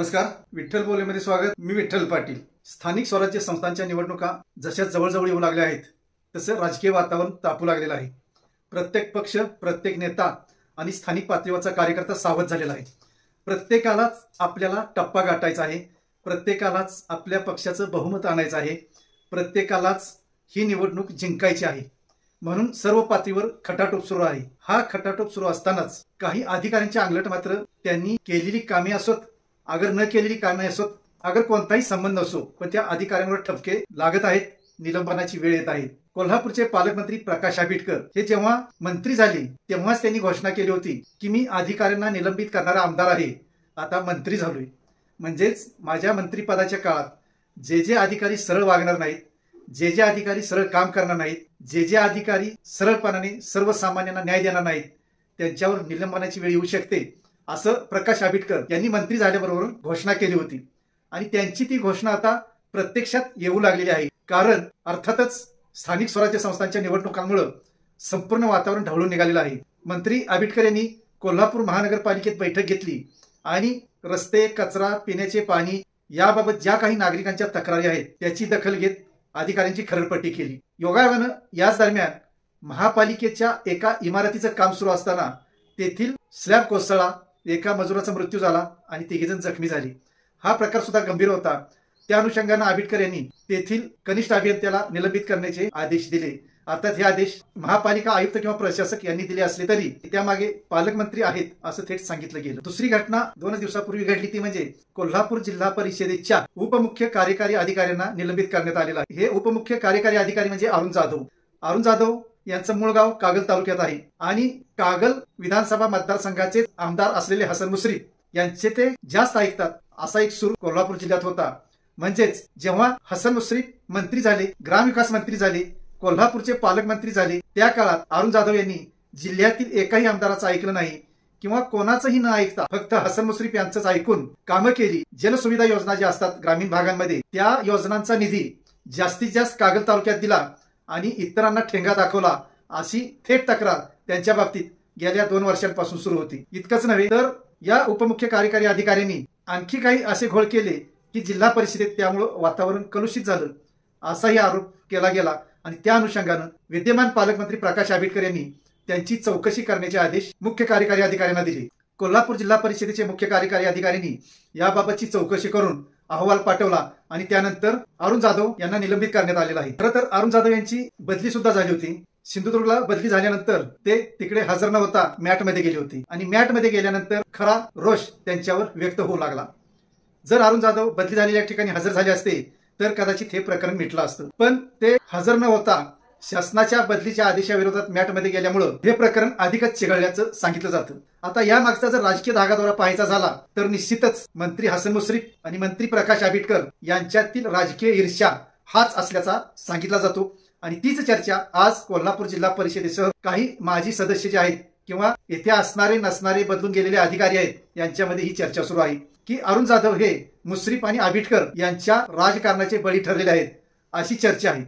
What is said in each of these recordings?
नमस्कार, विठ्ठल बोलेमध्ये स्वागत। मी विठ्ठल पाटील। स्थानिक स्वराज्य संस्थांच्या निवडणुका जशा जवळजवळ येऊ लागल्या आहेत तसं राजकीय वातावरण तापू लागलेलं आहे। प्रत्येक पक्ष, प्रत्येक नेता आणि स्थानिक पातळीवरचा कार्यकर्ता सावध झालेला आहे। प्रत्येकालाच आपल्याला टप्पा गाठायचा आहे, प्रत्येकालाच आपल्या पक्षाचं बहुमत आणायचं आहे, प्रत्येकालाच ही निवडणूक जिंकायची आहे। म्हणून सर्व पातळीवर खटाटोप सुरू आहे। हा खटाटोप सुरू असतानाच काही अधिकाऱ्यांच्या अंगलट मात्र त्यांनी केलेली कामे असोत, अगर न केलेली कामे असोत, अगर कोणताही संबंध असो, पण त्या अधिकाऱ्यांवर ठपके लागत आहेत, निलंबनाची वेळ येत आहे। कोल्हापूरचे पालकमंत्री प्रकाश आंबेडकर हे जेव्हा मंत्री झाले तेव्हाच त्यांनी घोषणा केली होती की मी अधिकाऱ्यांना निलंबित करणारा आमदार आहे, आता मंत्री झालोय। म्हणजेच माझ्या मंत्रिपदाच्या काळात जे जे अधिकारी सरळ वागणार नाहीत, जे जे अधिकारी सरळ काम करणार नाहीत, जे जे अधिकारी सरळपणाने सर्वसामान्यांना न्याय देणार नाहीत, त्यांच्यावर निलंबनाची वेळ येऊ शकते, असं प्रकाश आंबेडकर यांनी मंत्री झाल्याबरोबर घोषणा केली होती। आणि त्यांची ती घोषणा आता प्रत्यक्षात येऊ लागलेली आहे। कारण अर्थातच स्थानिक स्वराज्य संस्थांच्या निवडणुकांमुळे संपूर्ण वातावरण ढवळून निघालेलं आहे। मंत्री आंबेडकर यांनी कोल्हापूर महानगरपालिकेत बैठक घेतली आणि रस्ते, कचरा, पिण्याचे पाणी याबाबत ज्या काही नागरिकांच्या तक्रारी आहेत त्याची दखल घेत अधिकाऱ्यांची खरडपट्टी केली। योगायोगानं याच दरम्यान महापालिकेच्या एका इमारतीचं काम सुरू असताना तेथील स्लॅब कोसळला, एका मजुराचा मृत्यू झाला आणि 3 जण जखमी झाले। हा प्रकार सुद्धा गंभीर होता। त्या अनुषंगाने आंबेडकर यांनी तेथील कनिष्ठ अभियंत्याला निलंबित करण्याचे आदेश दिले। अर्थात हे आदेश महापालिका आयुक्त किंवा प्रशासक यांनी दिले असले तरी त्यामागे पालकमंत्री आहेत असं थेट सांगितलं गेलं। दुसरी घटना 2 दिवसापूर्वी घडली ती म्हणजे कोल्हापूर जिल्हा परिषदेच्या उपमुख्य कार्यकारी अधिकाऱ्यांना निलंबित करण्यात आलेलं आहे। हे उपमुख्य कार्यकारी अधिकारी म्हणजे अरुण जाधव। अरुण जाधव यांचं मूळ गाव कागल तालुक्यात आहे आणि कागल विधानसभा मतदारसंघाचे आमदार असलेले हसन मुश्रीफ यांचे ते जास्त ऐकतात असा एक सूर कोल्हापूर जिल्ह्यात होता। म्हणजेच जेव्हा हसन मुश्रीफ मंत्री झाले, ग्रामविकास मंत्री झाले, कोल्हापूरचे पालकमंत्री झाले, त्या काळात अरुण जाधव यांनी जिल्ह्यातील एकाही आमदाराचं ऐकलं नाही किंवा कोणाचंही न ऐकता फक्त हसन मुश्रीफ यांचंच ऐकून कामं केली। जलसुविधा योजना ज्या असतात ग्रामीण भागांमध्ये त्या योजनांचा निधी जास्तीत जास्त कागल तालुक्यात दिला आणि इतरांना ठेंगा दाखवला अशी थेट तक्रार त्यांच्या बाबतीत गेल्या 2 वर्षांपासून सुरू होती। इतकंच नव्हे तर या उपमुख्य कार्यकारी अधिकाऱ्यांनी आणखी काही असे घोळ केले की जिल्हा परिषदेत त्यामुळे वातावरण कलुषित झालं असाही आरोप केला गेला आणि त्या अनुषंगानं विद्यमान पालकमंत्री प्रकाश आंबेडकर यांनी त्यांची चौकशी करण्याचे आदेश मुख्य कार्यकारी अधिकाऱ्यांना दिले। कोल्हापूर जिल्हा परिषदेचे मुख्य कार्यकारी अधिकाऱ्यांनी याबाबतची चौकशी करून अहवाल पाठवला आणि त्यानंतर अरुण जाधव यांना निलंबित करण्यात आलेलं आहे। खरं तर अरुण जाधव यांची बदली सुद्धा झाली होती। सिंधुदुर्गला बदली झाल्यानंतर ते तिकडे हजर न होता मॅटमध्ये गेले होते आणि मॅटमध्ये गेल्यानंतर खरा रोष त्यांच्यावर व्यक्त होऊ लागला। जर अरुण जाधव बदली झालेल्या ठिकाणी हजर झाले असते तर कदाचित हे प्रकरण मिटलं असतं, पण ते हजर न होता शासनाच्या बदलीच्या आदेशाविरोधात मॅटमध्ये गेल्यामुळे हे प्रकरण अधिकच चिघळल्याचं सांगितलं जातं। आता या मागचा जर राजकीय धागादोरा पाहायचा झाला तर निश्चितच मंत्री हसन मुश्रीफ आणि मंत्री प्रकाश आंबेडकर यांच्यातील राजकीय ईर्ष्या हाच असल्याचा सांगितला जातो आणि तीच चर्चा आज कोल्हापूर जिल्हा परिषदेसह काही माजी सदस्य जे आहेत किंवा येथे असणारे नसणारे बदलून गेलेले अधिकारी आहेत यांच्यामध्ये ही चर्चा सुरू आहे की अरुण जाधव हे मुश्रीफ आणि आंबेडकर यांच्या राजकारणाचे बळी ठरलेले आहेत अशी चर्चा आहे।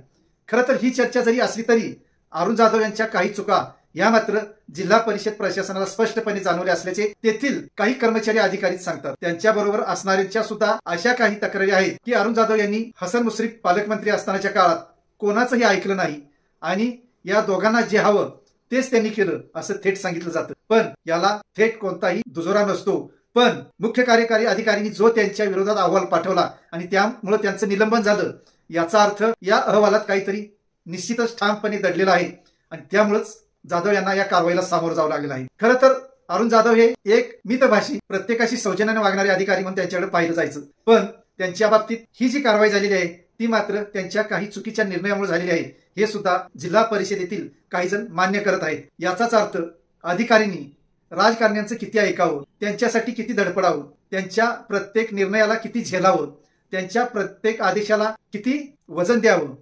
खरं तर ही चर्चा जरी असली तरी अरुण जाधव यांच्या काही चुका या मात्र जिल्हा परिषद प्रशासनाला स्पष्टपणे जाणवल्या असल्याचे तेथील काही कर्मचारी अधिकारी सांगतात। त्यांच्याबरोबर असणाऱ्यांच्या सुद्धा अशा काही तक्रारी आहेत की अरुण जाधव यांनी हसन मुश्रीफ पालकमंत्री असतानाच्या काळात कोणाचंही ऐकलं नाही आणि या दोघांना जे हवं तेच त्यांनी केलं असं थेट सांगितलं जातं। पण याला थेट कोणताही दुजोरा नसतो। पण मुख्य कार्यकारी अधिकाऱ्यांनी जो त्यांच्या विरोधात अहवाल पाठवला आणि त्यामुळे त्यांचं निलंबन झालं याचा अर्थ या अहवालात काहीतरी निश्चितच ठामपणे दडलेला आहे आणि त्यामुळेच जाधव यांना या कारवाईला सामोरं जावं लागलेलं आहे। खरं तर अरुण जाधव हे एक मितभाषी, प्रत्येकाशी सौजन्याने वागणारे अधिकारी म्हणून त्यांच्याकडे पाहिलं जायचं, पण त्यांच्या बाबतीत ही जी कारवाई झालेली आहे ती मात्र त्यांच्या काही चुकीच्या निर्णयामुळे झालेली आहे हे सुद्धा जिल्हा परिषदेतील काही जण मान्य करत आहेत। याचाच अर्थ अधिकाऱ्यांनी राजकारण्यांचं किती ऐकावं, त्यांच्यासाठी किती धडपडावं, त्यांच्या प्रत्येक निर्णयाला किती झेलावं, त्यांच्या प्रत्येक आदेशाला किती वजन द्यावं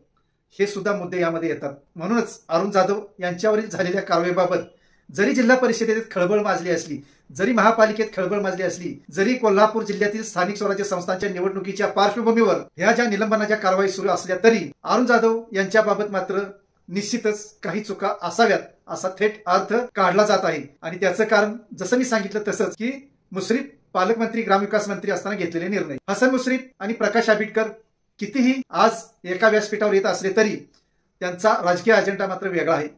हे सुद्धा मुद्दे यामध्ये येतात। म्हणूनच अरुण जाधव यांच्यावरील झालेल्या कारवाईबाबत जरी जिल्हा परिषदेत खळबळ माजली असली, जरी महापालिकेत खळबळ माजली असली, जरी कोल्हापूर जिल्ह्यातील स्थानिक स्वराज्य संस्थांच्या निवडणुकीच्या पार्श्वभूमीवर ह्या ज्या निलंबनाच्या कारवाई सुरू असल्या तरी अरुण जाधव यांच्याबाबत मात्र निश्चितच काही चुका असाव्यात असा थेट अर्थ काढला जात आहे आणि त्याचं कारण जसं मी सांगितलं तसंच की मुश्रीफ पालकमंत्री ग्रामविकास मंत्री असताना घेतलेले निर्णय. हसन मुश्रीफ आणि प्रकाश आंबेडकर कितीही आज एका व्यासपीठावर येत असले तरी त्यांचा राजकीय अजेंडा मात्र वेगळा आहे.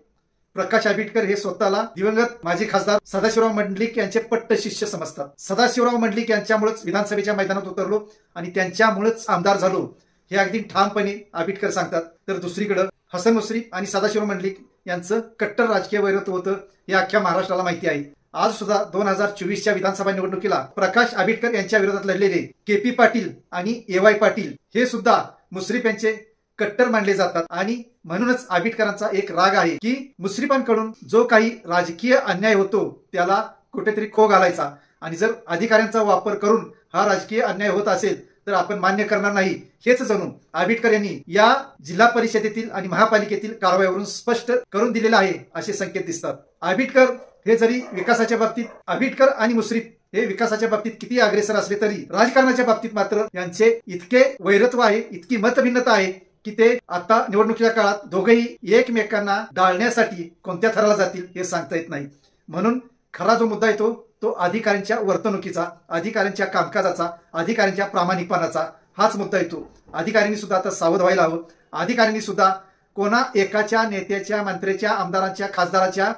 प्रकाश आंबेडकर हे स्वतःला दिवंगत माजी खासदार सदाशिवराव मंडलिक यांचे पट्ट शिष्य समजतात. सदाशिवराव मंडलिक यांच्यामुळेच विधानसभेच्या मैदानात उतरलो आणि त्यांच्यामुळेच आमदार झालो हे अगदी ठामपणे आंबेडकर सांगतात. तर दुसरीकडे हसन मुश्रीफ आणि सदाशिवराव मंडलिक यांचं कट्टर राजकीय वैरत्व होतं हे अख्ख्या महाराष्ट्राला माहिती आहे. आज सुद्धा 2024च्या विधानसभा निवडणुकीला प्रकाश आंबेडकर यांच्या विरोधात लढलेले KP पाटील आणि AY पाटील हे सुद्धा मुश्रीफ यांचे कट्टर मानले जातात. आणि म्हणूनच आंबेडकरांचा एक राग आहे की मुश्रीफांकडून जो काही राजकीय अन्याय होतो त्याला कुठेतरी खो घालायचा, आणि जर अधिकाऱ्यांचा वापर करून हा राजकीय अन्याय होत असेल तर आपण मान्य करणार नाही, हेच जणू आंबेडकर यांनी या जिल्हा परिषदेतील आणि महापालिकेतील कारवाईवरून स्पष्ट करून दिलेलं आहे असे संकेत दिसतात. आंबेडकर हे जरी विकासाच्या बाबतीत, आंबेडकर आणि मुश्रीफ हे विकासाच्या बाबतीत किती अग्रेसर असले तरी राजकारणाच्या बाबतीत मात्र यांचे इतके वैरत्व आहे, इतकी मतभिन्नता आहे की ते आता निवडणुकीच्या काळात दोघेही एकमेकांना डाळण्यासाठी कोणत्या थराला जातील हे सांगता येत नाही. म्हणून खरा जो मुद्दा येतो तो अधिकाऱ्यांच्या वर्तणुकीचा, अधिकाऱ्यांच्या कामकाजाचा, अधिकाऱ्यांच्या प्रामाणिकपणाचा हाच मुद्दा येतो. अधिकाऱ्यांनी सुद्धा आता सावध व्हायला हवं. अधिकाऱ्यांनी सुद्धा कोणा एकाच्या नेत्याच्या, मंत्र्याच्या, आमदारांच्या, खासदाराच्या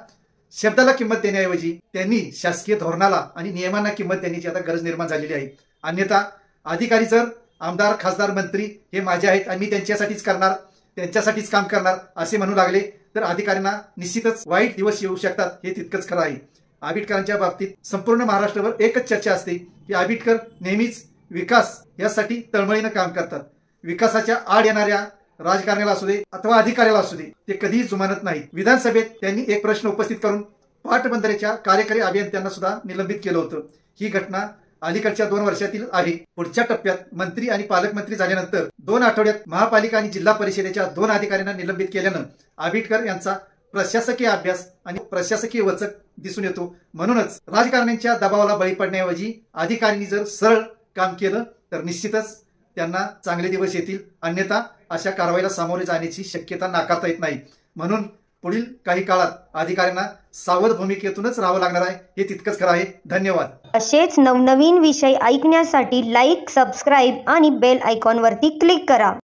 शब्दाला किंमत देण्याऐवजी त्यांनी शासकीय धोरणाला आणि नियमांना किंमत देण्याची आता गरज निर्माण झालेली आहे. अन्यथा अधिकारी जर आमदार, खासदार, मंत्री हे माझे आहेत आणि मी त्यांच्यासाठीच करणार, त्यांच्यासाठीच काम करणार असे म्हणू लागले तर अधिकाऱ्यांना निश्चितच वाईट दिवस येऊ शकतात हे तितकंच खरं आहे. आंबेडकरांच्या बाबतीत संपूर्ण महाराष्ट्रभर एकच चर्चा असते की आंबेडकर नेहमीच विकास यासाठी तळमळीनं काम करतात. विकासाच्या आड येणाऱ्या राजकारण्याला असू दे अथवा अधिकाऱ्याला असू दे ते कधीही जुमानत नाही. विधानसभेत त्यांनी एक प्रश्न उपस्थित करून पाटबंधारेच्या कार्यकारी अभियंत्यांना सुद्धा निलंबित केलं होतं. ही घटना अलीकडच्या 2 वर्षातील आहे. पुढच्या टप्प्यात मंत्री आणि पालकमंत्री झाल्यानंतर 2 आठवड्यात महापालिका आणि जिल्हा परिषदेच्या 2 अधिकाऱ्यांना निलंबित केल्यानं आंबेडकर यांचा प्रशासकीय अभ्यास आणि प्रशासकीय वचक दिसून येतो. म्हणूनच राजकारण्यांच्या दबावाला बळी पडण्याऐवजी अधिकाऱ्यांनी जर सरळ काम केलं तर निश्चितच त्यांना चांगले दिवस येतील. अन्यथा अशा कारवाईला सामोरे जाण्याची शक्यता नाकारता येत नाही. म्हणून पुढील काही काळात अधिकाऱ्यांना सावध भूमिकेतूनच राहावं लागणार आहे हे तितकंच खरं आहे. धन्यवाद. असेच नवनवीन विषय ऐकण्यासाठी लाईक, सबस्क्राईब आणि बेल आयकॉनवरती क्लिक करा.